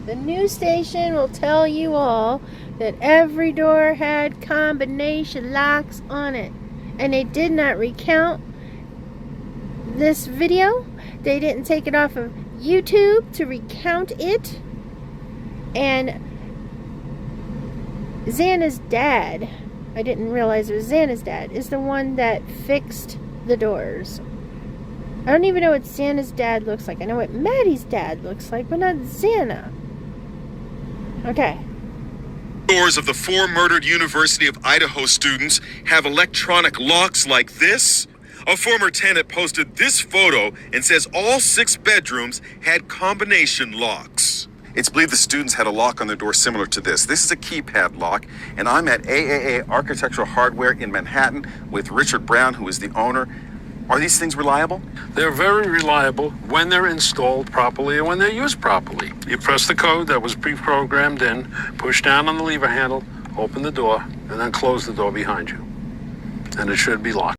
The news station will tell you all that every door had combination locks on it. And they did not recount this video. They didn't take it off of YouTube to recount it. And Xana's dad, I didn't realize it was Xana's dad, is the one that fixed the doors. I don't even know what Xana's dad looks like. I know what Maddie's dad looks like, but not Xana. Okay. Doors of the 4 murdered University of Idaho students have electronic locks like this. A former tenant posted this photo and says all 6 bedrooms had combination locks. It's believed the students had a lock on their door similar to this. This is a keypad lock, and I'm at AAA Architectural Hardware in Manhattan with Richard Brown, who is the owner. Are these things reliable? They're very reliable when they're installed properly and when they're used properly. You press the code that was pre-programmed in, push down on the lever handle, open the door, and then close the door behind you. And it should be locked.